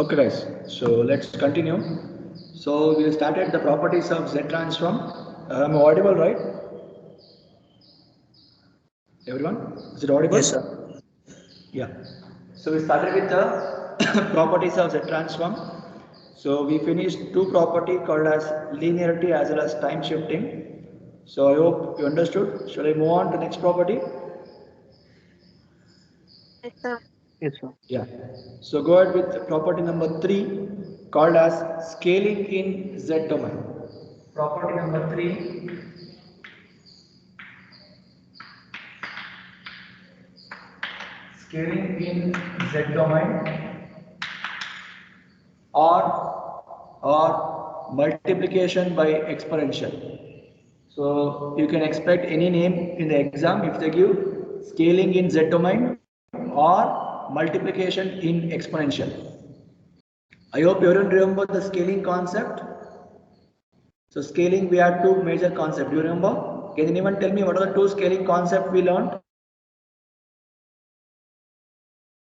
Okay guys, so let's continue. So we started the properties of Z transform. I'm audible, right? Everyone, is it audible? Yes, sir. Yeah. So we started with the properties of Z transform. So we finished two property called as linearity as well as time shifting. So I hope you understood. Shall I move on to next property? Yes, sir. Yes, sir. Yeah. So go ahead with property number 3 called as scaling in Z domain. Property number 3, scaling in Z domain or multiplication by exponential. So you can expect any name in the exam if they give scaling in Z domain or multiplication in exponential. I hope everyone remember the scaling concept. So scaling, we have two major concepts. Do you remember? Can anyone tell me what are the two scaling concepts we learned?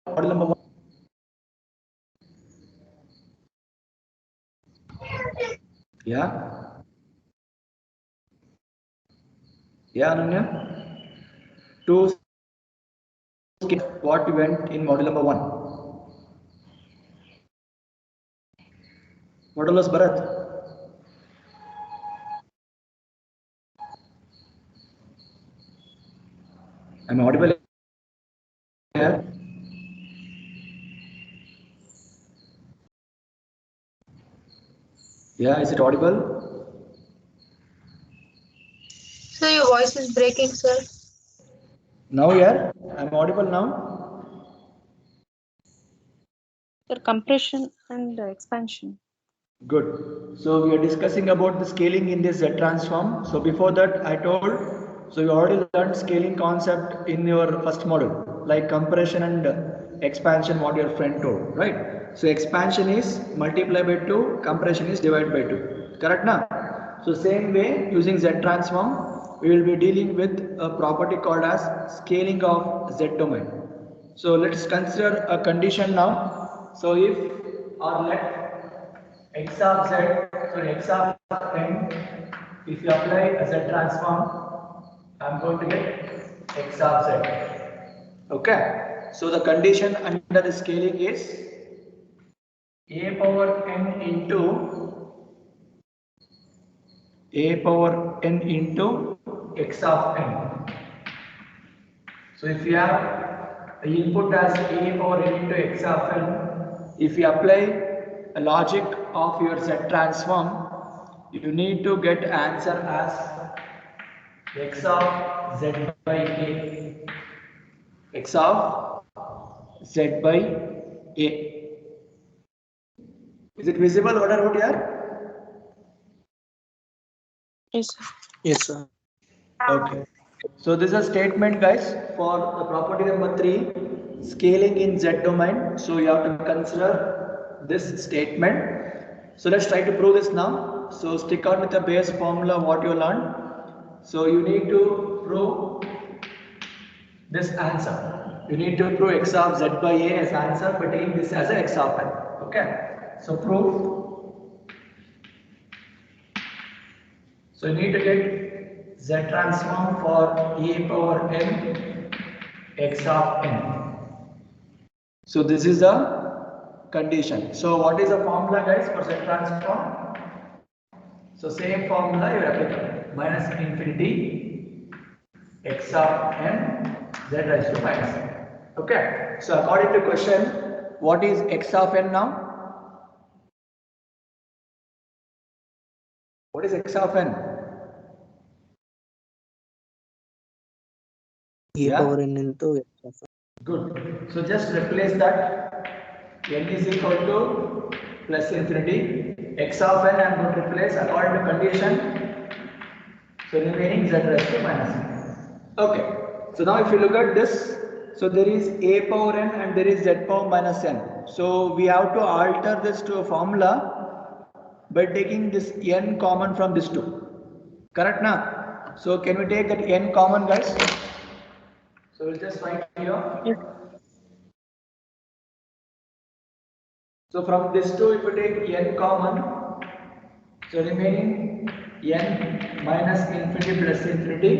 Model number 1. Yeah. Yeah, Ananya. Two what we went in model number 1. Model was Bharat. I'm audible here. Yeah, is it audible? So your voice is breaking, sir. Now, yeah, I'm audible now. Sir, compression and expansion. Good. So we are discussing about the scaling in this Z transform. So before that, I told, so you already learned scaling concept in your first module, like compression and expansion, what your friend told, right? So expansion is multiply by 2, compression is divide by 2. Correct now? So same way, using Z transform, we will be dealing with a property called as scaling of Z domain. So let's consider a condition now. So if or let x of z, sorry, x of n, if you apply a z transform, I'm going to get x of z. Okay. So the condition under the scaling is a power n into x of n. So if you have the input as a power n into x of n, if you apply a logic of your Z transform, you need to get answer as x of z by a. X of z by a. Is it visible what I wrote here? Yes, sir. Yes, sir. Okay. So this is a statement guys for the property number 3, scaling in Z domain. So you have to consider this statement. So let's try to prove this now. So stick on with the base formula what you learned. So you need to prove this answer. You need to prove x of z by a as answer by taking this as a x of n. Okay. So prove. So you need to get Z transform for e power n x of n. So this is the condition. So what is the formula guys for Z transform? So same formula you apply minus infinity x of n z raised to minus n. Okay. So according to question, what is x of n now? What is x of n? E Yeah. power n into x of n. Good. So just replace that n is equal to plus infinity x of n I am going to replace according to condition. So remaining z raised to minus n. Okay. So now if you look at this, so there is a power n and there is z power minus n. So we have to alter this to a formula by taking this n common from this two. Correct now? So can we take that n common guys? So we'll just write here. Yes. So from this two, if you take n common, so remaining n minus infinity plus infinity,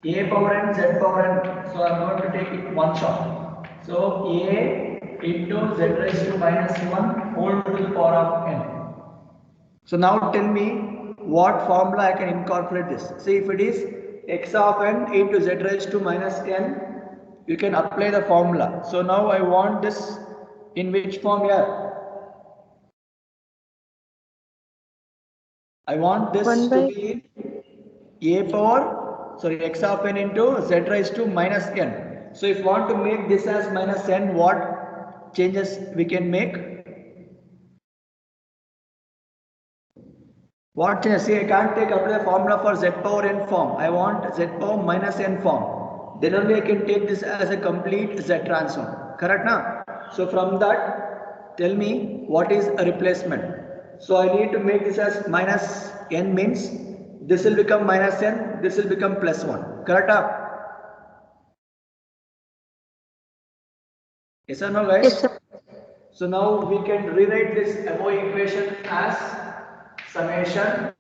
a power n, z power n. So I'm going to take it one shot. So a into z raised to minus 1 whole to the power of n. So now tell me what formula I can incorporate this. See, if it is x of n into z raised to minus n, you can apply the formula. So now I want this in which form here? I want this One to by be a power, sorry, x of n into z raised to minus n. So if you want to make this as minus n, what changes we can make? What changes? See, I can't take apply the formula for z power n form. I want z power minus n form. Then only I can take this as a complete z transform. Correct now? So from that, tell me what is a replacement. So I need to make this as minus n means this will become minus n, this will become plus 1. Correct now? Yes or no, guys? Yes, sir. So now we can rewrite this above equation as summation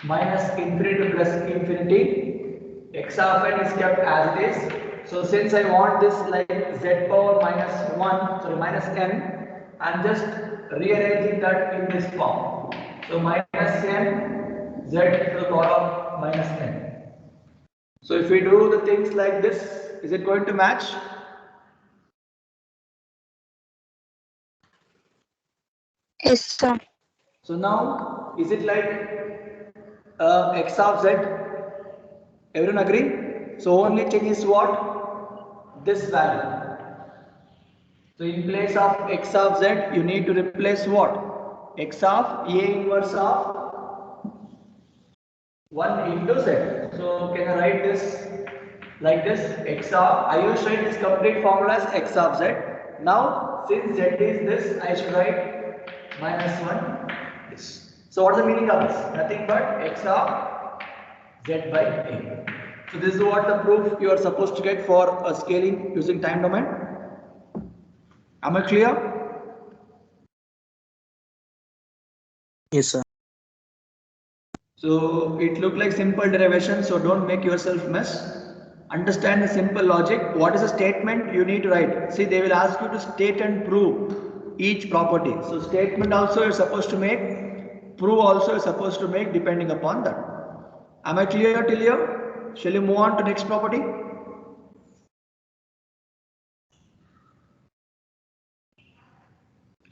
minus infinity to plus infinity. X of n is kept as it is. So since I want this like z power minus 1, sorry, minus n, I'm just rearranging that in this form. So minus n z to the power of minus n. So if we do the things like this, is it going to match? Yes, sir. So now, is it like x of z? Everyone agree? So only change is what? This value. So in place of x of z, you need to replace what? X of a inverse of 1 into z. So can I write this like this? X of, I used to write this complete formula as x of z. Now, since z is this, I should write minus 1 this. So what is the meaning of this? Nothing but x of z by a. So this is what the proof you are supposed to get for a scaling using time domain. Am I clear? Yes, sir. So it looked like simple derivation, so don't make yourself mess. Understand the simple logic. What is a statement you need to write? See, they will ask you to state and prove each property. So statement also you're supposed to make, prove also you're supposed to make depending upon that. Am I clear till here? Shall you move on to next property?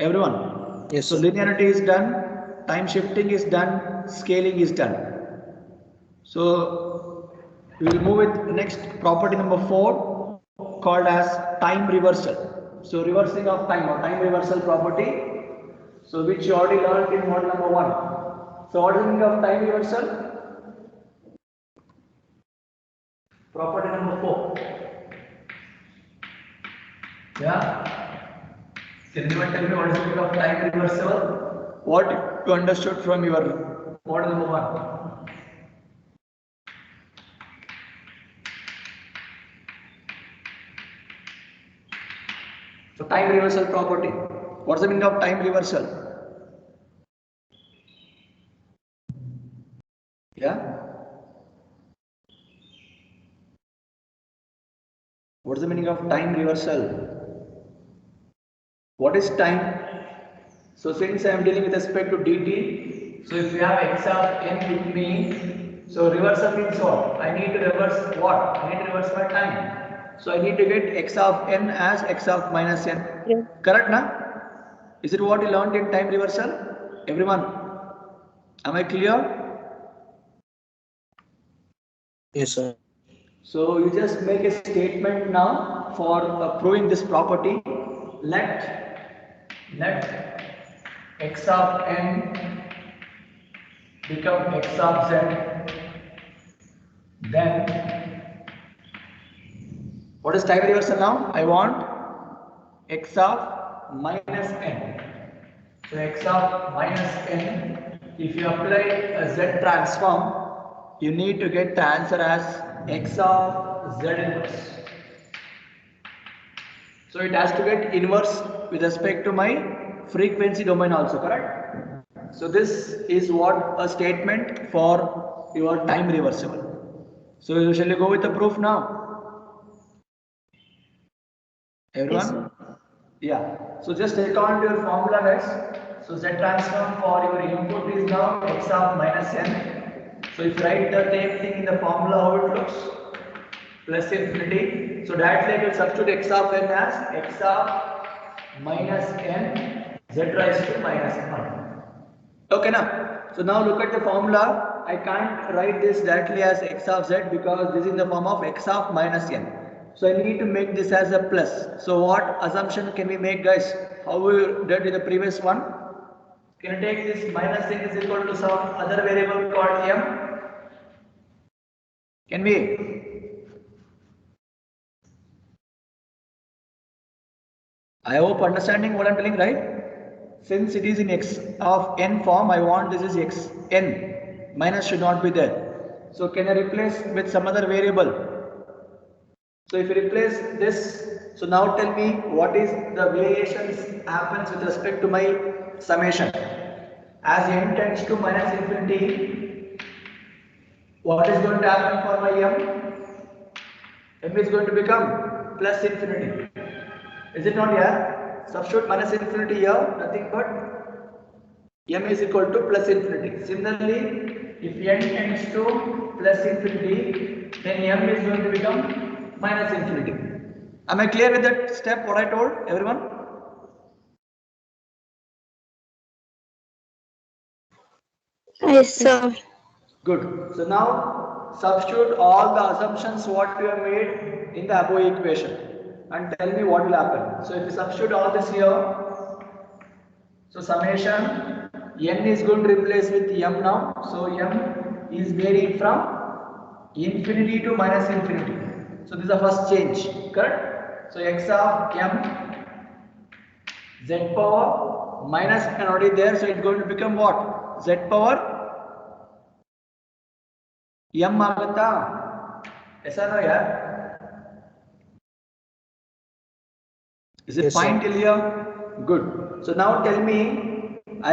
Everyone? Yes, So sir. linearity is done, time shifting is done, scaling is done. So we will move with next property number 4 called as time reversal. So reversing of time or time reversal property. So which you already learned in model number 1. So what is the meaning of time reversal? Property number 4. Yeah. Can anyone tell me what is the meaning of time reversal? What you understood from your model number 1? So time reversal property. What's the meaning of time reversal? Yeah. What's the meaning of time reversal? What is time? So since I am dealing with respect to dt, so if we have x of n with me, so reversal means what? I need to reverse what? I need to reverse my time. So I need to get x of n as x of minus n. yes. Correct, na? Is it what you learned in time reversal? Everyone, am I clear? Yes, sir. So you just make a statement now for proving this property. Let x of n become x of z. Then what is time reversal now? I want x of minus n. So x of minus n. If you apply a z transform, you need to get the answer as x of z inverse. So it has to get inverse with respect to my frequency domain also, correct? So this is what a statement for your time reversible. So shall we go with the proof now? Everyone? Yeah. So just take on to your formula guys. So Z transform for your input is now x of minus n. So if you write the same thing in the formula, how it looks? Plus infinity. So directly I will substitute x of n as x of minus n z raised to minus 1. Okay now. So now look at the formula. I can't write this directly as x of z because this is in the form of x of minus n. So I need to make this as a plus. So what assumption can we make guys? How we did in the previous one? Can you take this minus n is equal to some other variable called m? Can we? I hope understanding what I'm telling, right? Since it is in x of n form, I want this is x n. Minus should not be there. So can I replace with some other variable? So if you replace this, so now tell me what is the variations happens with respect to my summation. As n tends to minus infinity, what is going to happen for my m? M is going to become plus infinity. Is it not here? Substitute minus infinity here, nothing but m is equal to plus infinity. Similarly, if n tends to plus infinity, then m is going to become minus infinity. Am I clear with that step, what I told everyone? Yes, sir. Good. So now substitute all the assumptions what you have made in the above equation and tell me what will happen. So if you substitute all this here, so summation n is going to replace with m now. So m is varying from infinity to minus infinity. So this is the first change, correct? So x of m z power minus n already there. So it's going to become what? Z power m आगता ऐसा ना यार is it Yes, fine sir. till here? Good. So now tell me,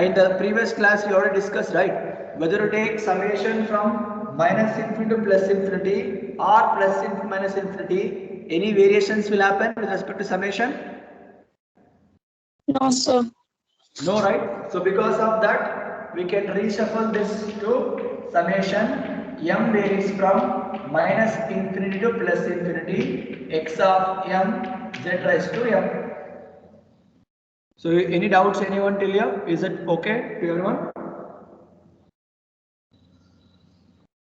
in the previous class we already discussed, right, whether to take summation from minus infinity to plus infinity or plus infinity minus infinity, any variations will happen with respect to summation? No, sir. No, right? So because of that, we can reshuffle this to summation m varies from minus infinity to plus infinity x of m z raised to m. So any doubts anyone till here? Is it okay to everyone?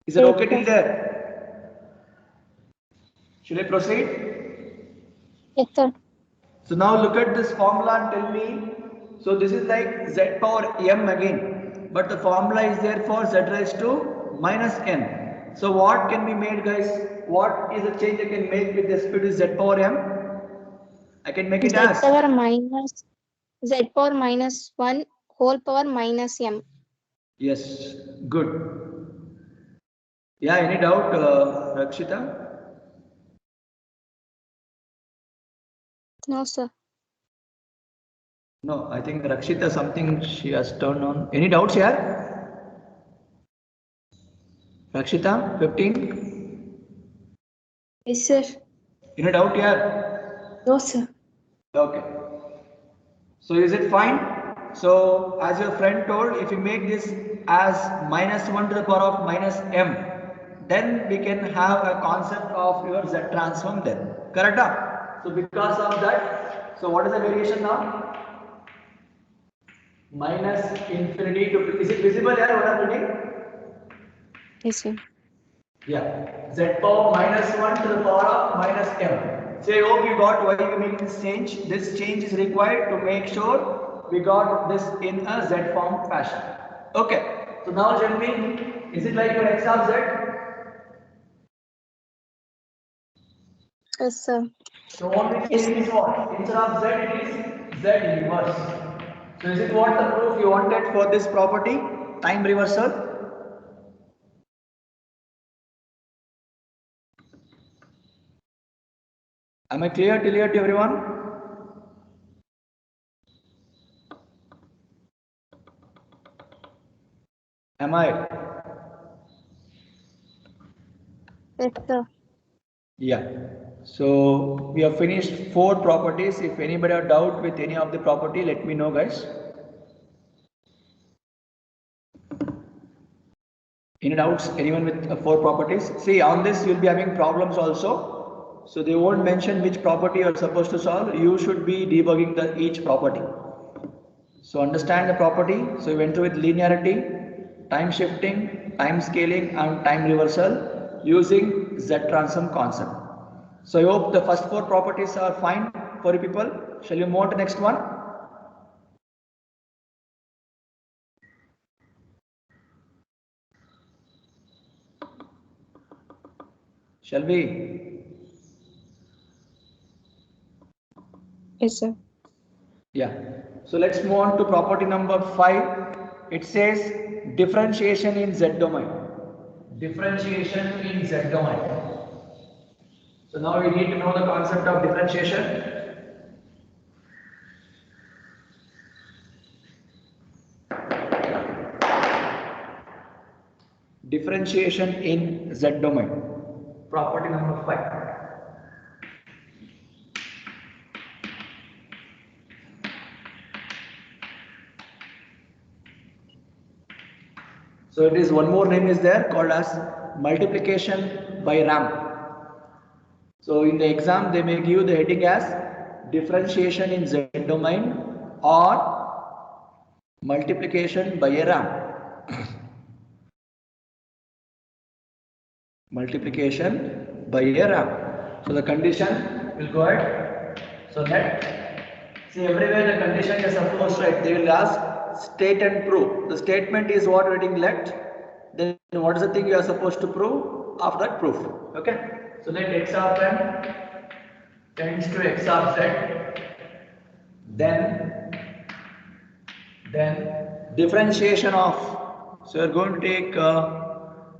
Is it Yes, okay till sir. there? Should I proceed? Yes, sir. So now look at this formula and tell me. So this is like z power m again, but the formula is there for z raised to minus n. So what can be made, guys? What is the change I can make with respect to z power m? I can make it Z as power minus Z power minus 1 whole power minus m. yes, good. Yeah, any doubt, Rakshita? No, sir. No, I think Rakshita something she has turned on. Any doubts here? Rakshita, 15. Yes, sir. Any doubt here? No, sir. Okay. So is it fine? So as your friend told, if you make this as minus 1 to the power of minus m, then we can have a concept of your z transform then. Correct? So because of that, so what is the variation now? Minus infinity to, is it visible here what I'm doing? Yes, sir. Yeah, z power minus 1 to the power of minus m. So I hope you got why we make this change. This change is required to make sure we got this in a z form fashion. Okay, so now tell me, is it like your x of z? Yes, sir. So only change is what? Instead of z, it is z inverse. So is it what the proof you wanted for this property? Time reversal? Am I clear till here to everyone? Am I? Yes, sir. Yeah. So we have finished 4 properties. If anybody have doubt with any of the property, let me know, guys. Any doubts? Anyone with 4 properties? See, on this you'll be having problems also. So they won't mention which property you are supposed to solve. You should be debugging each property. So understand the property. So we went through with linearity, time shifting, time scaling, and time reversal using Z transform concept. So I hope the first 4 properties are fine for you people. Shall you move on to next one? Shall we? Yes, sir. Yeah. So let's move on to property number 5. It says differentiation in Z domain. Differentiation in Z domain. So now we need to know the concept of differentiation. Differentiation in Z domain. Property number 5. So it is one more name is there called as multiplication by RAM. So in the exam they may give the heading as differentiation in Z domain or multiplication by a RAM. Multiplication by a RAM. So the condition will go ahead. So let, see everywhere the condition is supposed, right? They will ask state and prove. The statement is what we're getting let. Then what is the thing you are supposed to prove? After that proof. Okay. So let x of n tends to x of z. Then differentiation of. So you're going to take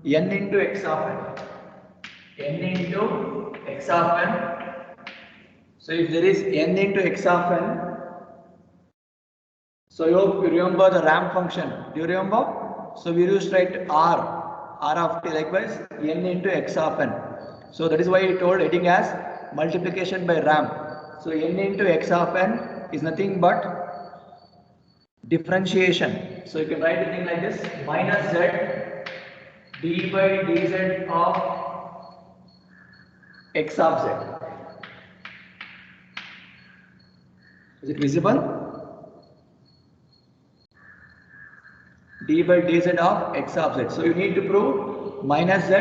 n into x of n into x of n. So if there is n into x of n, so you remember the ramp function. Do you remember? So we used to write r of t, likewise n into x of n. So that is why I told heading as multiplication by ramp. So n into x of n is nothing but differentiation. So you can write the thing like this: minus z d by dz of x of z. Is it visible? D by dz of x of z. So you need to prove minus z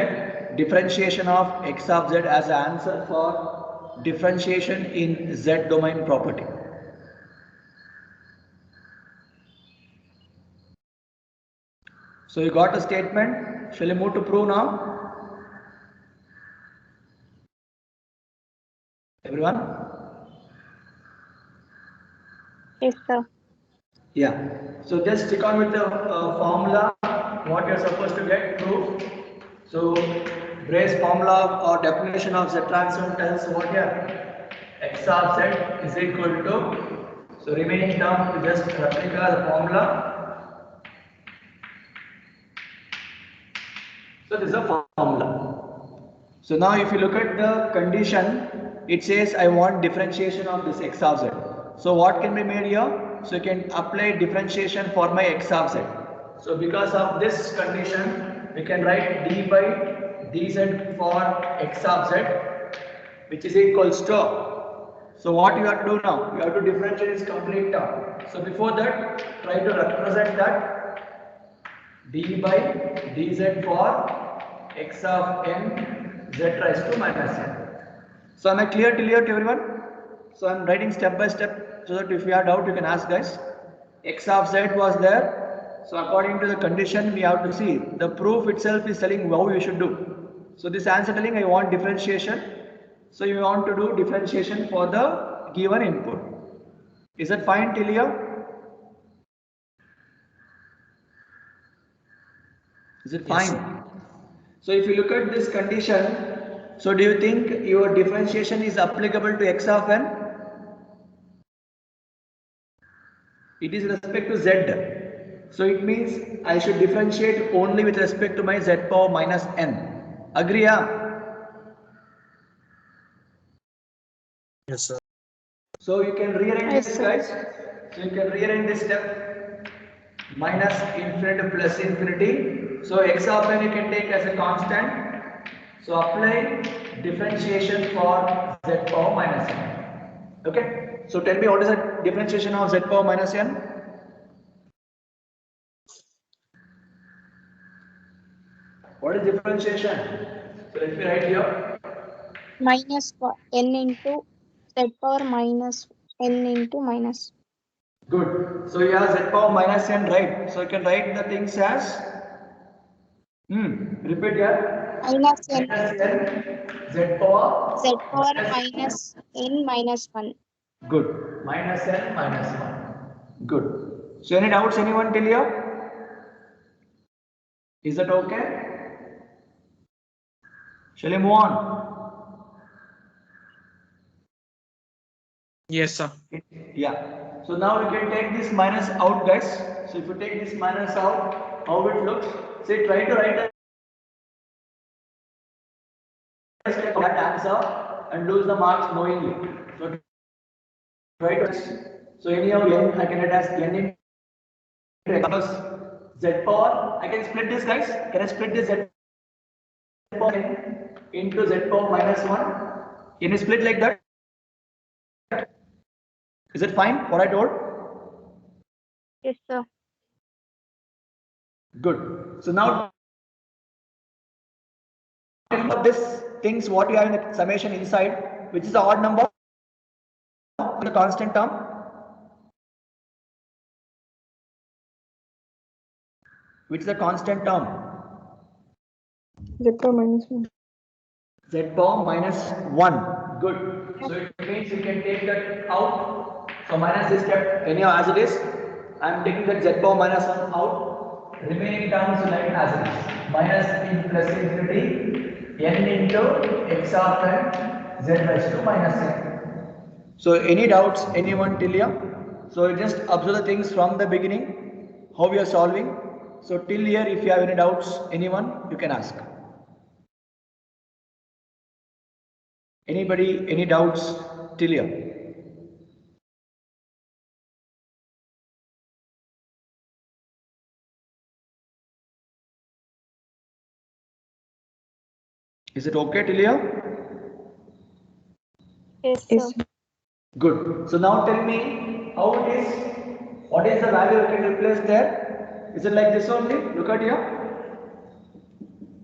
differentiation of x of z as an answer for differentiation in z domain property. So you got a statement. Shall we move to prove now? Everyone? Yes, sir. Yeah. So just stick on with the formula, what you're supposed to get proof. So Bray's formula or definition of Z transform tells what here? X of Z is equal to, so remaining term to just replica the formula. So this is a formula. So now if you look at the condition, it says I want differentiation of this x of z. So what can be made here? So you can apply differentiation for my x of z. So because of this condition, we can write d by dz for x of z, which is equals to. So what you have to do now? You have to differentiate its complete term. So before that, try to represent that d by dz for x of n z raised to minus n. So am I clear till here to everyone? So I am writing step by step so that if you have doubt you can ask, guys. X of z was there. So according to the condition we have to see the proof itself is telling how you should do. So this answer telling I want differentiation. So you want to do differentiation for the given input. Is that fine till here? Is it fine? Yes. So if you look at this condition, so do you think your differentiation is applicable to x of n? It is respect to z. So it means I should differentiate only with respect to my z power minus n. Agree? Yeah? Yes, sir. So you can rearrange Yes, this, sir. guys. So you can rearrange this step minus infinity to plus infinity. So x of n you can take as a constant. So apply differentiation for z power minus n. Okay. So tell me what is the differentiation of z power minus n? What is differentiation? So let me write here. Minus n into z power minus n into minus. Good. So you have z power minus n, right? So you can write the things as repeat here. Minus n Minus n z power z power minus minus n minus 1. good. Minus n minus 1. Good. So any doubts anyone till here? Is that okay? Shall we move on? Yes, sir. Yeah. So now we can take this minus out, guys. So if you take this minus out, how it looks? Say try to write that answer and lose the marks knowingly. So try to. So anyhow, n I can write as n into x plus z power. I can split this, guys. Can I split this z power n into z power minus 1? Can you split like that? Is it fine? What I told? Yes, sir. Good. So now of this things what you have in the summation inside, which is the odd number, the constant term. Which is the constant term? Z power minus 1. Z power minus 1. Good. So it means you can take that out. So minus is kept anyhow as it is. I am taking that z power minus 1 out. Remaining terms like as it is. Minus in plus infinity n into x of n z raised to minus n. So any doubts anyone till here? So you just observe the things from the beginning, how we are solving. So till here if you have any doubts anyone you can ask. Anybody, any doubts till here? Is it okay till here? Yes, Yes, sir. sir. Good. So now tell me how it is. What is the value you can replace there? Is it like this only? Look at here.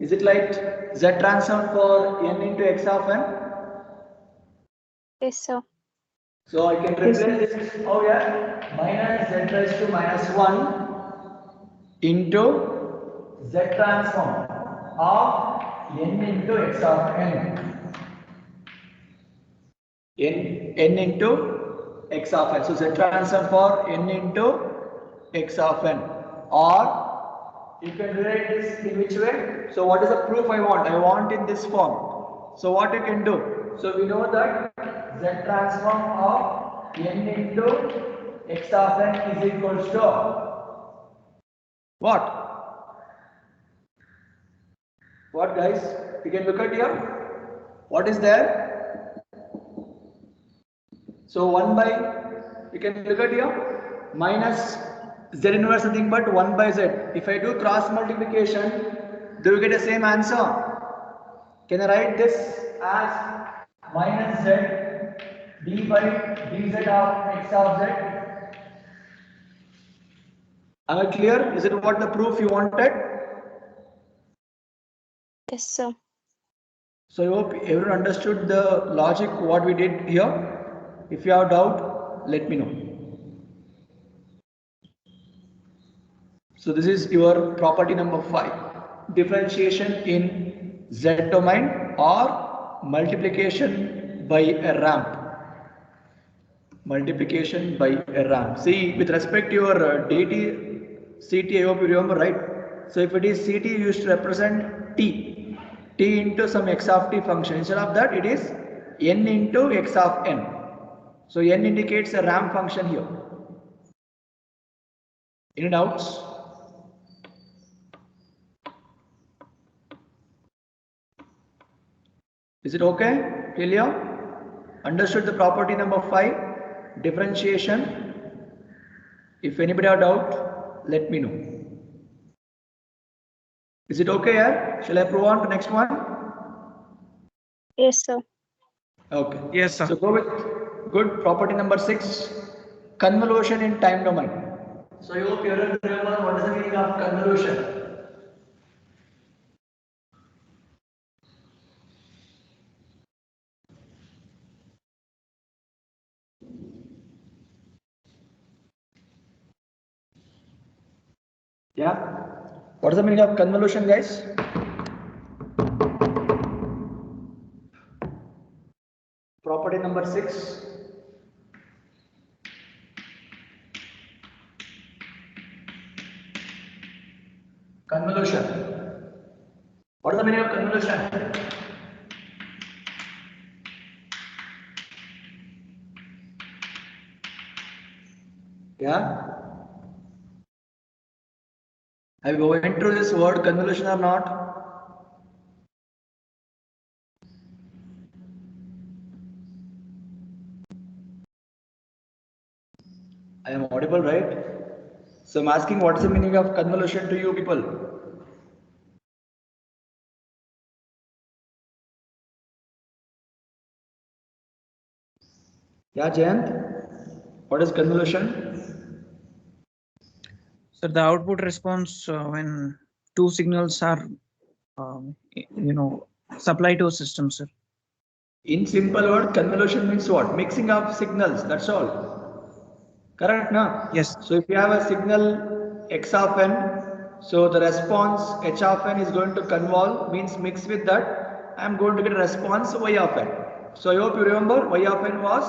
Is it like z transform for n into x of n? Yes, sir. So I can Yes, replace sir. this. Oh yeah, minus z raised to minus 1 into z transform of n into x of n. n into x of n. So z transform for n into x of n. Or you can rewrite this in which way? So what is the proof I want? I want in this form. So what you can do? So we know that z transform of n into x of n is equals to what? What, guys? You can look at here. What is there? So 1 by, you can look at here, minus z inverse nothing but 1 by z. If I do cross multiplication, do you get the same answer? Can I write this as minus z d by dz of x of z? Am I clear? Is it what the proof you wanted? Yes, sir. So I hope everyone understood the logic what we did here. If you have doubt, let me know. So this is your property number 5. Differentiation in Z domain or multiplication by a ramp. Multiplication by a ramp. See, with respect to your dt, ct, I hope you remember, right? So if it is ct, you used to represent t into some x of t function. Instead of that, it is n into x of n. So n indicates a ramp function here. Any doubts? Is it okay? Clear? Understood the property number 5, differentiation? If anybody have doubt, let me know. Is it okay here? Shall I prove on to next one? Yes, sir. Okay. Yes, sir. So go with good property number 6, convolution in time domain. So you hope you remember what is the meaning of convolution. Yeah. What is the meaning of convolution, guys? Property number 6. Convolution. What is the meaning of convolution? Yeah. Have you went through this word convolution or not? I am audible, right? So I'm asking what is the meaning of convolution to you people? Yeah, Jayant, what is convolution? So the output response when two signals are, supplied to a system, sir. In simple word, convolution means what? Mixing of signals, that's all. Correct, na? Yes. So if you have a signal x of n, so the response h of n is going to convolve, means mix with that, I am going to get a response y of n. So I hope you remember y of n was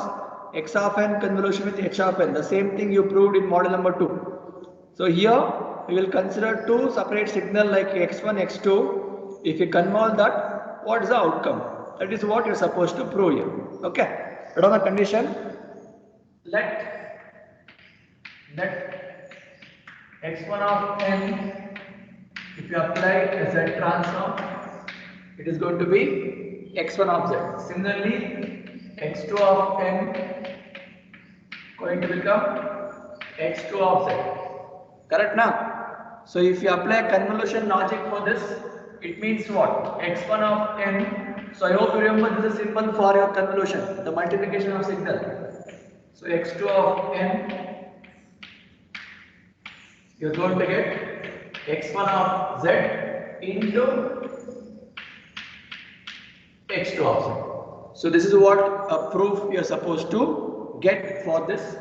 x of n convolution with h of n. The same thing you proved in model number 2. So here we will consider two separate signal like x1, x2. If you convolve that, what is the outcome? That is what you are supposed to prove here. Okay. But on the condition, let x1 of n, if you apply a z transform, it is going to be x1 of z. Similarly, x2 of n going to become x2 of z. Correct now? So if you apply a convolution logic for this, it means what? x1 of n. So I hope you remember this is symbol for your convolution, the multiplication of signal. So x2 of n, you are going to get x1 of z into x2 of z. So this is what a proof you are supposed to get for this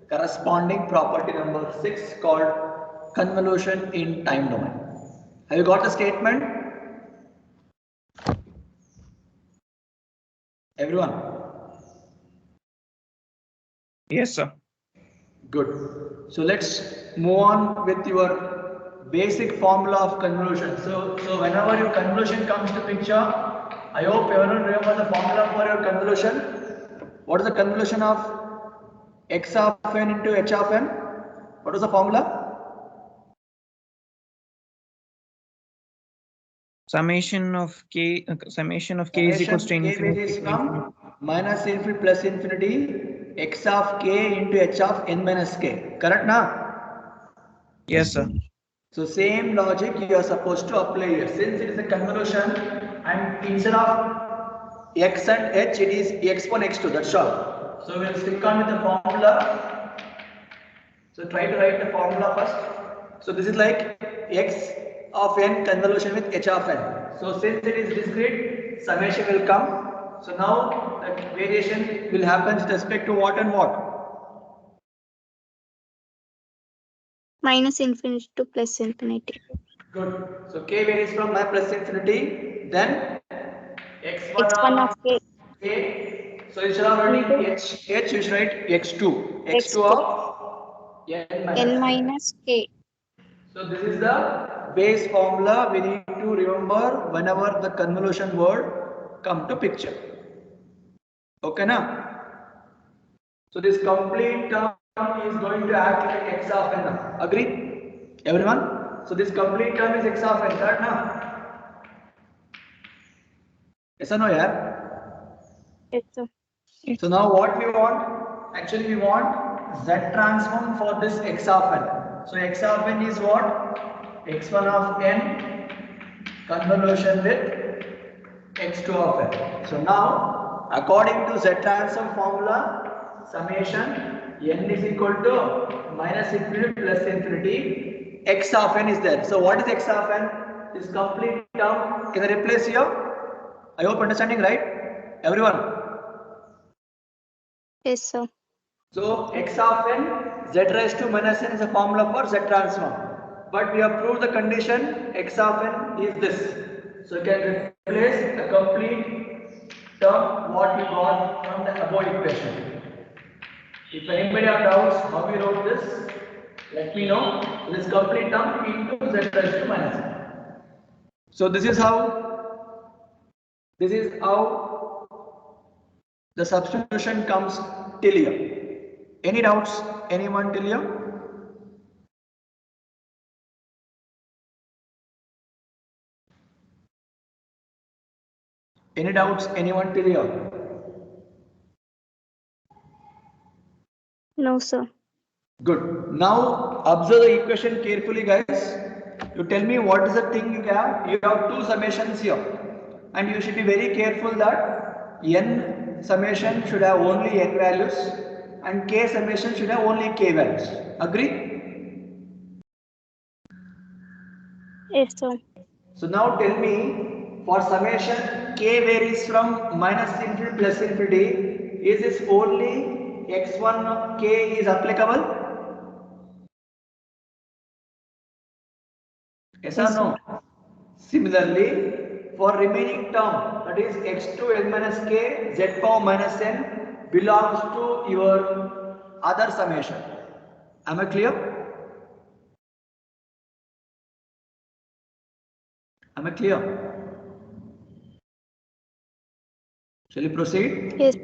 corresponding property number 6 called convolution in time domain. Have you got the statement? Everyone? Yes, sir. Good. So let's move on with your basic formula of convolution. So whenever your convolution comes to picture, I hope everyone remember the formula for your convolution. What is the convolution of x of n into h of n? What is the formula? Summation of k is equals to K varies from minus infinity plus infinity x of k into h of n minus k. Correct now? Yes, sir. So same logic you are supposed to apply here. Since it is a convolution and instead of x and h it is x1 x2, that's all. So we'll stick on with the formula. So try to write the formula first. So this is like x of n convolution with h of n. So since it is discrete, summation will come. So now the variation will happen with respect to what and what? Minus infinity to plus infinity. Good. So k varies from plus infinity. Then x1 x1 of of k k. So instead of writing into h, you should write x2. x2 x2 of n n minus. minus k. So this is the base formula we need to remember whenever the convolution word come to picture. Okay now? So this complete term is going to act like x of n now. Agree? Everyone? So this complete term is x of n, correct now? Yes or no, yeah? Yes, sir. So now what we want? Actually we want Z transform for this X of n. So X of n is what? X1 of n convolution with X2 of n. So now according to Z transform formula, summation n is equal to minus infinity plus infinity. X of n is there. So what is X of n? This complete term. Can I replace here? I hope understanding, right? Everyone. Yes, sir. So X of n, Z raised to minus n is a formula for Z transform. But we have proved the condition X of n is this. So you can replace the complete term what you got from the above equation. If anybody have doubts how we wrote this, let me know. This complete term into Z raised to minus n. So this is how the substitution comes till here. Any doubts? Anyone till here? Any doubts? Anyone till here? No, sir. Good. Now observe the equation carefully, guys. You tell me what is the thing you have. You have two summations here, and you should be very careful that n summation should have only n values, and k summation should have only k values. Agree? Yes, sir. So now tell me, for summation k varies from minus infinity plus infinity, is this only x1 of k is applicable? Yes or Yes, no? Similarly, for remaining term, that is x2 n minus k, z power minus n belongs to your other summation. Am I clear? Am I clear? Shall we proceed? Yes.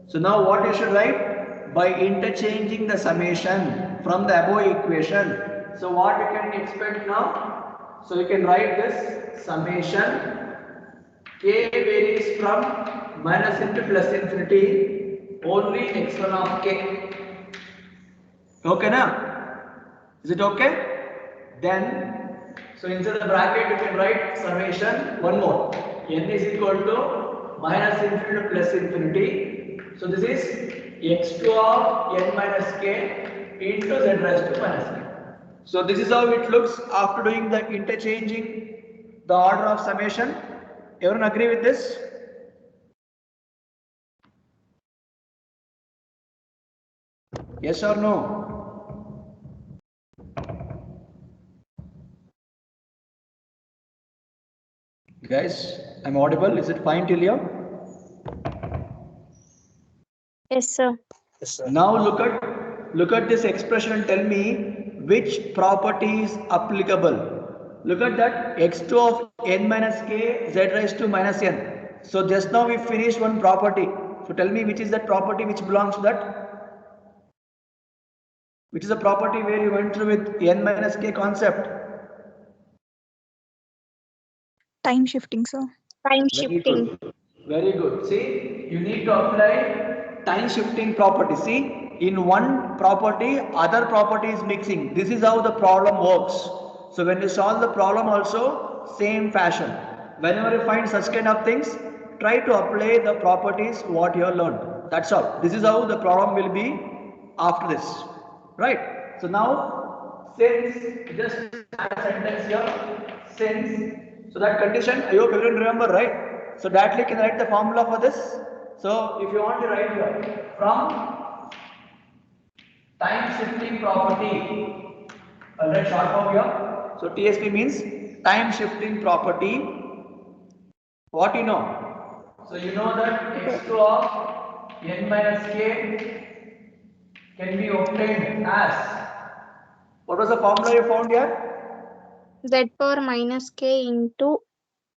So now what you should write? By interchanging the summation from the above equation. So what you can expect now? So you can write this summation k varies from minus into plus infinity only x1 of k. Okay, now? Is it okay? Then, so inside the bracket you can write summation one more. N is equal to minus infinity to plus infinity. So this is x2 of n minus k into z raised to minus k. So this is how it looks after doing the interchanging the order of summation. Everyone agree with this? Yes or no? Guys, I'm audible. Is it fine till here? Yes, sir. Now look at this expression and tell me which property is applicable. Look at that, x2 of n minus k z raised to minus n. So just now we finished one property. So tell me which is that property which belongs to that? Which is the property where you went through with n minus k concept? Time shifting, sir. Time Very shifting. good. Very good. See, you need to apply time shifting property. See, in one property, other property is mixing. This is how the problem works. So when you solve the problem also, same fashion. Whenever you find such kind of things, try to apply the properties what you have learned. That's all. This is how the problem will be after this. Right? So now, since, just add a sentence here, since, so that condition, I hope everyone remember, right? So directly can write the formula for this. So if you want to write here, from time shifting property, I'll write short form here. So TSP means time shifting property. What you know? So you know that x2 of n minus k can be obtained as, what was the formula you found here? Z power minus k into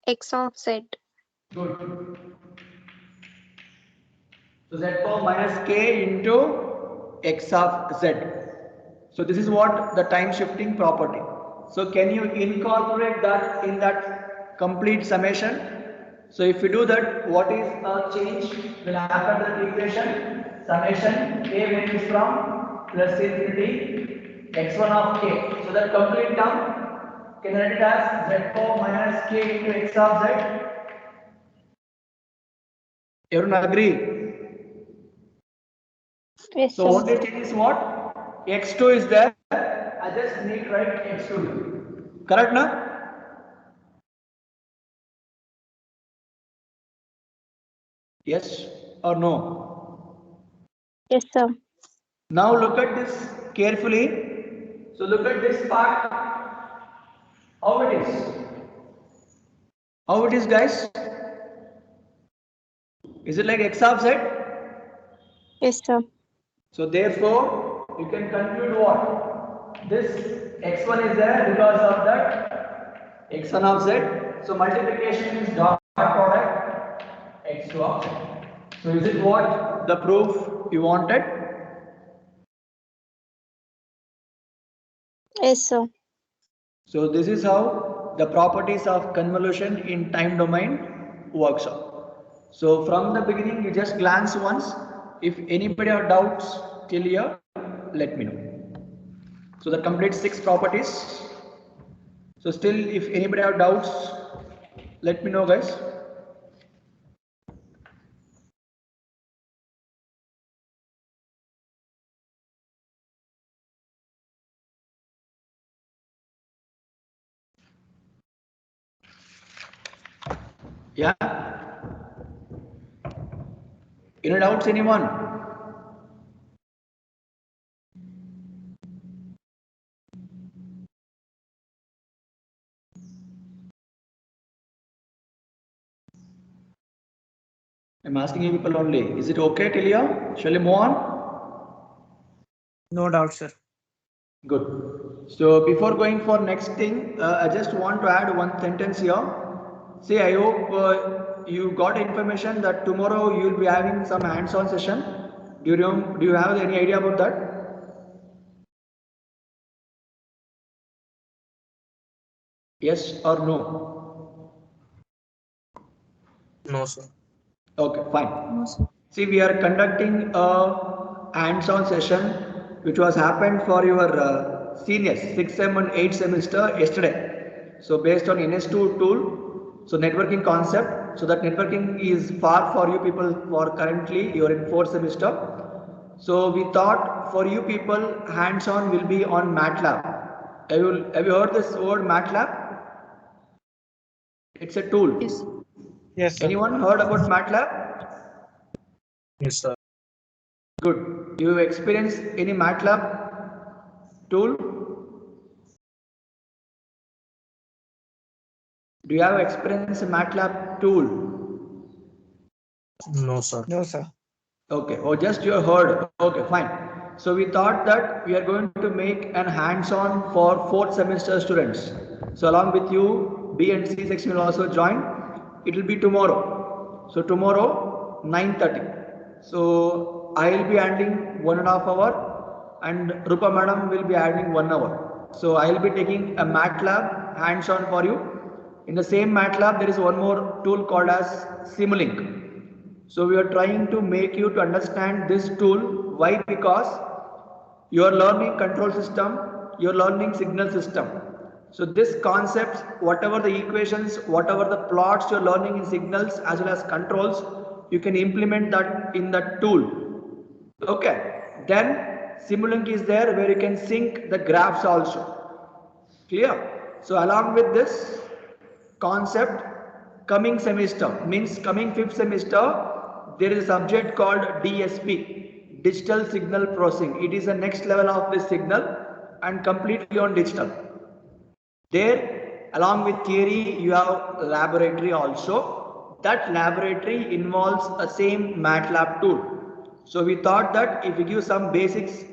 x of z. Good. So z power minus k into x of z. So this is what the time shifting property. So can you incorporate that in that complete summation? So if we do that, what is a change will happen to the equation? Summation k varies from plus infinity x1 of k. So that complete term can write it as z4 minus k into x of z. Everyone agree? Yes, So sir. only change is what? X2 is there. I just need to write X2. Correct, na? Yes or no? Yes, sir. Now look at this carefully. So look at this part. How it is? How it is, guys? Is it like X of Z? Yes, sir. So therefore, you can conclude what? This X1 is there because of that X1 of Z. So multiplication is dot product X2 of Z. So is it what the proof you wanted? Yes, sir. So this is how the properties of convolution in time domain works out. So from the beginning, you just glance once. If anybody have doubts till here, let me know. So the complete 6 properties. So still, if anybody have doubts, let me know, guys. Yeah. Any doubts, anyone? I'm asking you people only. Is it okay till here? Shall we move on? No doubt, sir. Good. So before going for next thing, I just want to add one sentence here. See, I hope you got information that tomorrow you will be having some hands-on session. Do you have any idea about that? Yes or no? No, sir. Okay, fine. No, sir. See, we are conducting a hands-on session which was happened for your seniors, 6th sem and 8th semester yesterday. So based on NS2 tool, so networking concept, so that networking is far for you people for currently you are in 4th semester. So we thought for you people hands-on will be on MATLAB. Have you heard this word MATLAB? It's a tool. Yes. Yes, sir. Anyone heard about MATLAB? Yes, sir. Good. You experience any MATLAB tool? Do you have experience in MATLAB tool? No, sir. No, sir. Okay. Or just you heard. Okay, fine. So we thought that we are going to make an hands-on for 4th semester students. So along with you, B and C section will also join. It will be tomorrow. So tomorrow 9:30. So I will be handling 1.5 hour and Rupa madam will be handling 1 hour. So I will be taking a MATLAB hands-on for you. In the same MATLAB, there is one more tool called as Simulink. So we are trying to make you to understand this tool. Why? Because you are learning control system, you are learning signal system. So this concepts, whatever the equations, whatever the plots you are learning in signals as well as controls, you can implement that in that tool. Okay. Then Simulink is there where you can sync the graphs also. Clear? So along with this concept, coming semester means coming 5th semester, there is a subject called DSP, Digital Signal Processing. It is the next level of this signal and completely on digital. There, along with theory, you have laboratory also. That laboratory involves a same MATLAB tool. So we thought that if we give some basics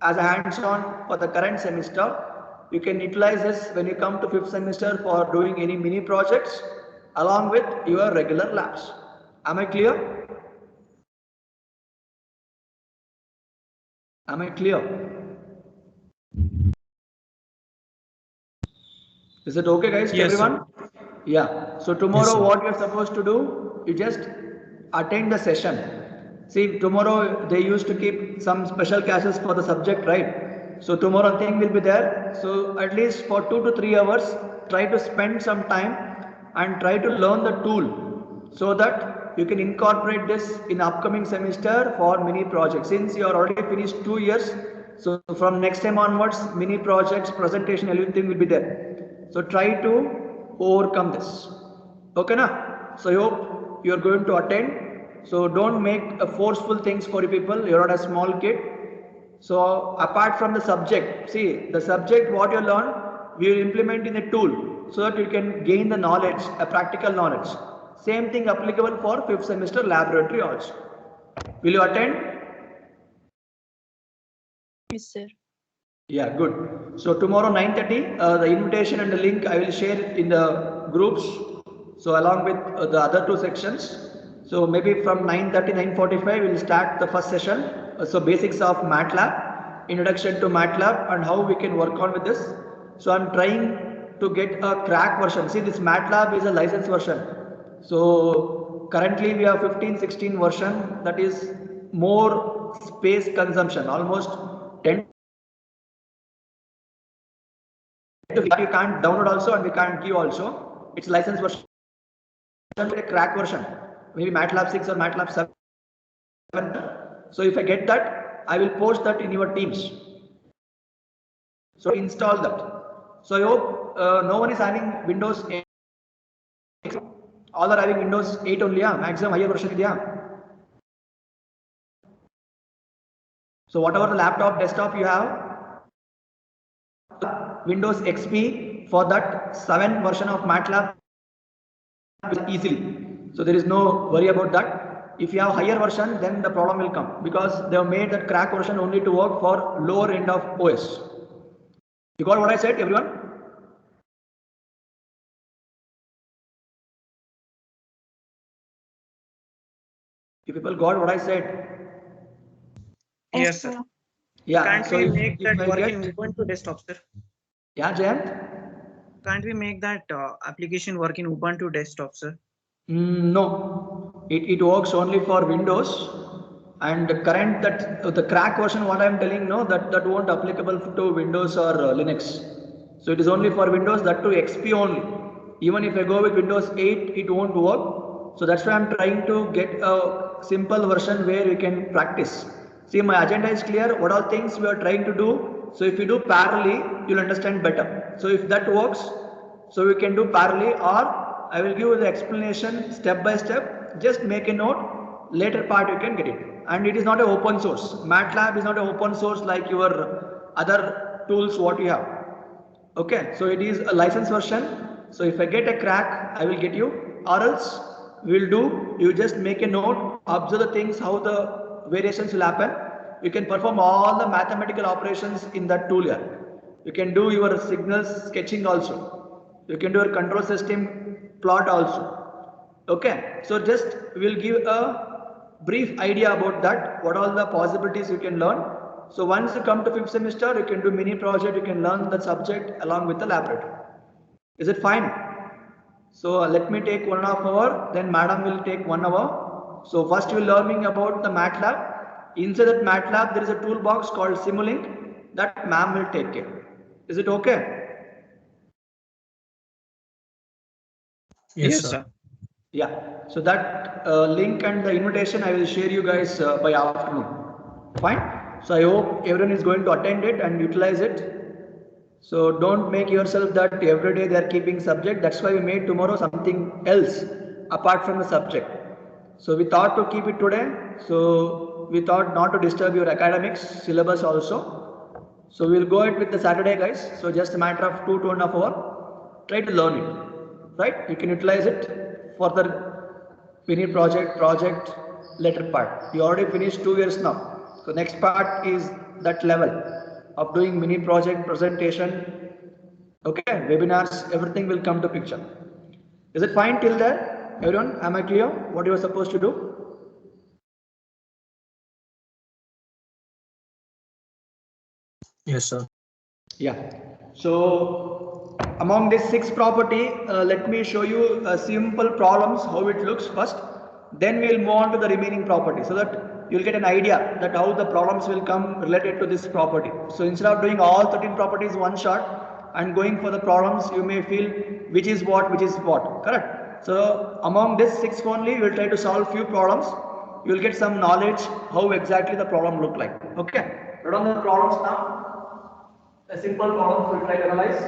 as a hands-on for the current semester, you can utilize this when you come to 5th semester for doing any mini projects along with your regular labs. Am I clear? Am I clear? Is it okay, guys, to Yes, sir. everyone? Yeah. So tomorrow, sir. what you're supposed to do, you just attend the session. See, tomorrow they used to keep some special classes for the subject, right? So tomorrow thing will be there. So at least for 2 to 3 hours, try to spend some time and try to learn the tool so that you can incorporate this in upcoming semester for mini projects. Since you are already finished 2 years, so from next time onwards, mini projects, presentation, everything will be there. So try to overcome this. Okay, na? So I hope you are going to attend. So don't make a forceful things for you people. You're not a small kid. So apart from the subject, see the subject what you learn, we will implement in a tool so that you can gain the knowledge, a practical knowledge. Same thing applicable for 5th semester laboratory also. Will you attend? Yes, sir. Yeah, good. So tomorrow 9:30, the invitation and the link I will share in the groups. So along with the other 2 sections. So maybe from 9:30, 9:45, we'll start the first session. So basics of MATLAB, introduction to MATLAB and how we can work on with this. So I'm trying to get a crack version. See, this MATLAB is a license version. So currently we have 15, 16 version that is more space consumption, almost 10. You can't download also and we can't give also. It's license version, a crack version, maybe MATLAB 6 or MATLAB 7. So if I get that, I will post that in your teams. So install that. So I hope no one is having Windows 8. All are having Windows 8 only, yeah? Maximum higher version, yeah. So whatever the laptop, desktop you have, Windows XP for that 7 version of MATLAB easily. So there is no worry about that. If you have higher version, then the problem will come because they have made that crack version only to work for lower end of OS. You got what I said, everyone? You people got what I said? Yes, sir. Yeah. Can't So we if, make that I work get, in Ubuntu desktop, sir? yeah, Jayant? Can't we make that application work in Ubuntu desktop, sir? No, it works only for Windows, and the current that the crack version what I am telling, no, that won't applicable to Windows or Linux. So it is only for Windows, that to XP only. Even if I go with Windows 8, it won't work. So that's why I'm trying to get a simple version where we can practice. See, my agenda is clear. What all things we are trying to do. So if you do parallelly, you'll understand better. So if that works, so we can do parallelly, or I will give you the explanation step by step. Just make a note. Later part you can get it. And it is not an open source. MATLAB is not an open source like your other tools what you have. Okay, so it is a license version. So if I get a crack, I will get you. Or else we'll do, you just make a note, observe the things, how the variations will happen. You can perform all the mathematical operations in that tool here. You can do your signals sketching also. You can do your control system plot also. Okay, so just we'll give a brief idea about that, what all the possibilities you can learn. So once you come to 5th semester, you can do mini project, you can learn the subject along with the laboratory. Is it fine? So let me take 1.5 hours, then madam will take 1 hour. So first you will learning about the MATLAB. Inside that MATLAB, there is a toolbox called Simulink that ma'am will take care. Is it okay? Yes, sir. Yeah, so that link and the invitation I will share you guys by afternoon. Fine. So I hope everyone is going to attend it and utilize it. So don't make yourself that every day they are keeping subject. That's why we made tomorrow something else apart from the subject. So we thought to keep it today. So we thought not to disturb your academics syllabus also. So we'll go ahead with the Saturday, guys. So just a matter of 2.5 hours. Try to learn it. Right? You can utilize it for the mini project later part. You already finished 2 years now. So next part is that level of doing mini project presentation. Okay, webinars, everything will come to picture. Is it fine till there? Everyone, am I clear what you are supposed to do? Yes, sir. Yeah. So among these 6 property, let me show you simple problems how it looks first. Then we will move on to the remaining property so that you'll get an idea that how the problems will come related to this property. So instead of doing all 13 properties one shot and going for the problems, you may feel which is what, correct? So among this 6 only, we will try to solve few problems. You will get some knowledge how exactly the problem look like. Okay, write down the problems now. A simple problem we will try to analyze.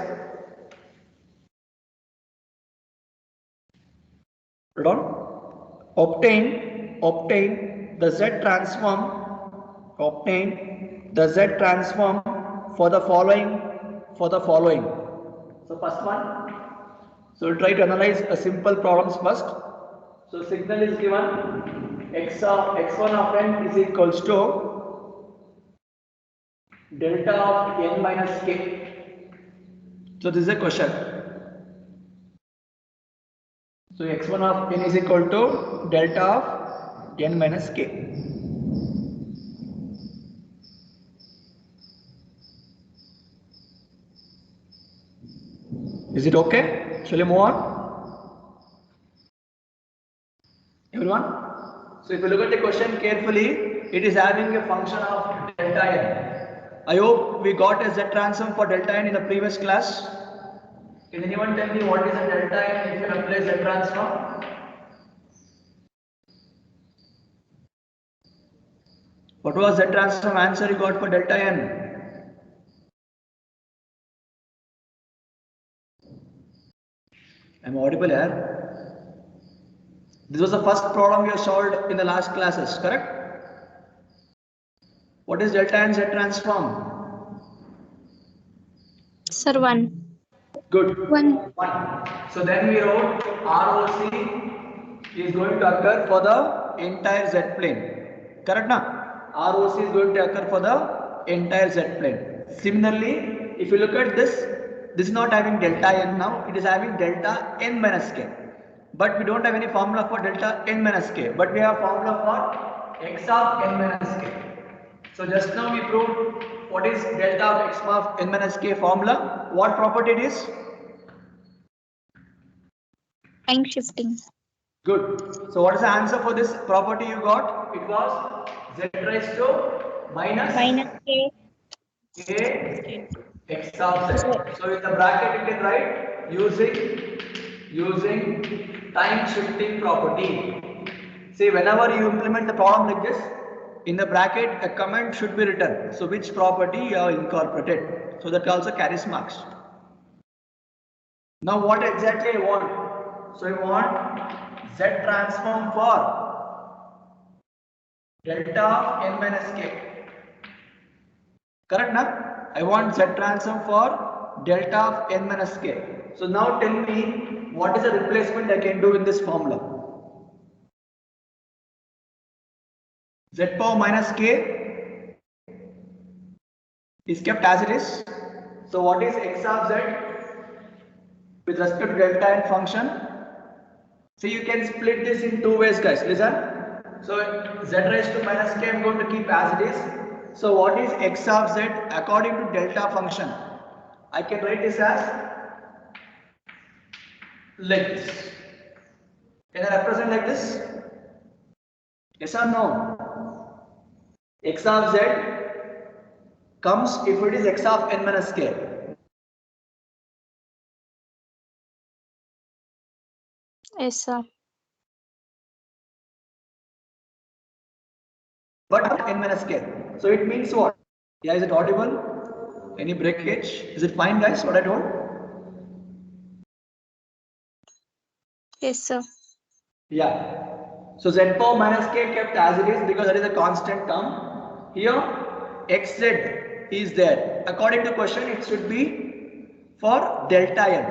Write down. Obtain the Z transform. Obtain the Z transform for the following. So first one. So we'll try to analyze a simple problems first. So signal is given x1 of n is equals to delta of n minus k. So this is a question. So x1 of n is equal to delta of n minus k. Is it okay? Shall we move on? Everyone? So if you look at the question carefully, it is having a function of delta n. I hope we got a Z transform for delta n in the previous class. Can anyone tell me what is a delta n if you apply Z transform? What was Z transform answer you got for delta n? I'm audible here. This was the first problem we have solved in the last classes, correct? What is delta n Z transform? Sir, 1. Good. 1. 1. So then we wrote ROC is going to occur for the entire Z plane. Correct na? ROC is going to occur for the entire Z plane. Similarly, if you look at this is not having delta n now, it is having delta n minus k. But we don't have any formula for delta n minus k, but we have formula for x of n minus k. So just now we proved what is delta of x of n minus k formula. What property it is? Time shifting. Good. So what is the answer for this property you got? It was z raised to minus k. k x of z. So in the bracket you can write using time shifting property. See, whenever you implement the problem like this, in the bracket a comment should be written. So which property you have incorporated. So that also carries marks. Now what exactly I want? So I want Z transform for delta of n minus k. Correct na? I want Z transform for delta of n minus k. So now tell me what is the replacement I can do in this formula? Z power minus k is kept as it is. So what is x of z with respect to delta n function? So you can split this in 2 ways, guys. Listen. So z raised to minus k I am going to keep as it is. So what is x of z according to delta function? I can write this as like this. Can I represent like this? Yes or no? X of z comes if it is x of n minus k. Yes, sir. But n minus k. So it means what? Yeah, is it audible? Any breakage? Is it fine, guys? What I told? Yes, sir. Yeah. So z power minus k kept as it is because that is a constant term. Here xz is there. According to question, it should be for delta n.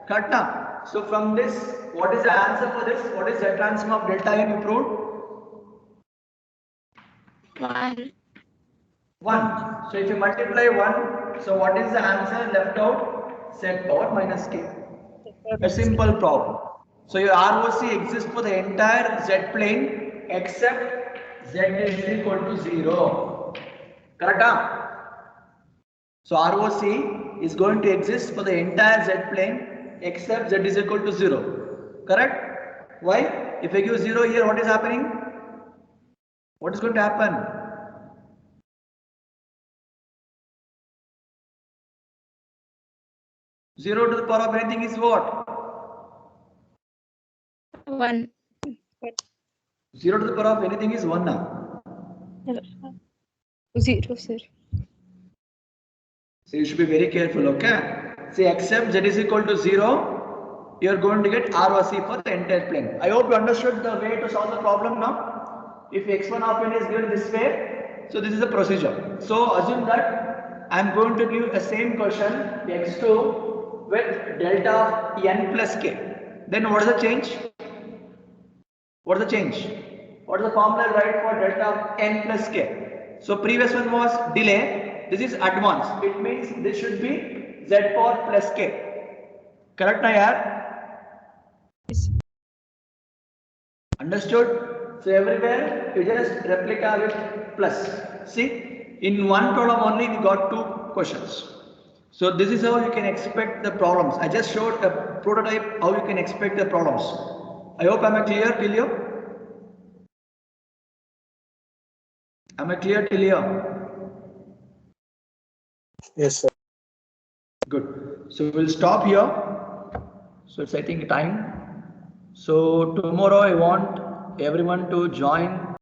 Correct now? So from this, what is the answer for this? What is the transform of delta n you proved? 1. 1. So if you multiply 1, so what is the answer left out? Z power minus k. A simple problem. So your ROC exists for the entire Z plane except Z is equal to 0. Correct? So ROC is going to exist for the entire z plane except z is equal to 0. Correct? Why? If I give 0 here, what is happening? What is going to happen? Zero to the power of anything is what? 1. 0 to the power of anything is 1 now. 0, sir. So you should be very careful, okay? Say except z is equal to 0, you are going to get R or C for the entire plane. I hope you understood the way to solve the problem now. If x1 of n is given this way, so this is the procedure. So assume that I am going to give a same question x2 with delta of n plus k. Then what is the change? What is the change? What is the formula right for delta of n plus k? So previous one was delay. This is advance. It means this should be z power plus k. Correct na yaar? Understood? So everywhere you just replica with plus. See, in one problem only we got 2 questions. So this is how you can expect the problems. I just showed a prototype how you can expect the problems. I hope am I clear till here? Am I clear till here? Yes, sir. Good. So we'll stop here. So it's I think time. So tomorrow I want everyone to join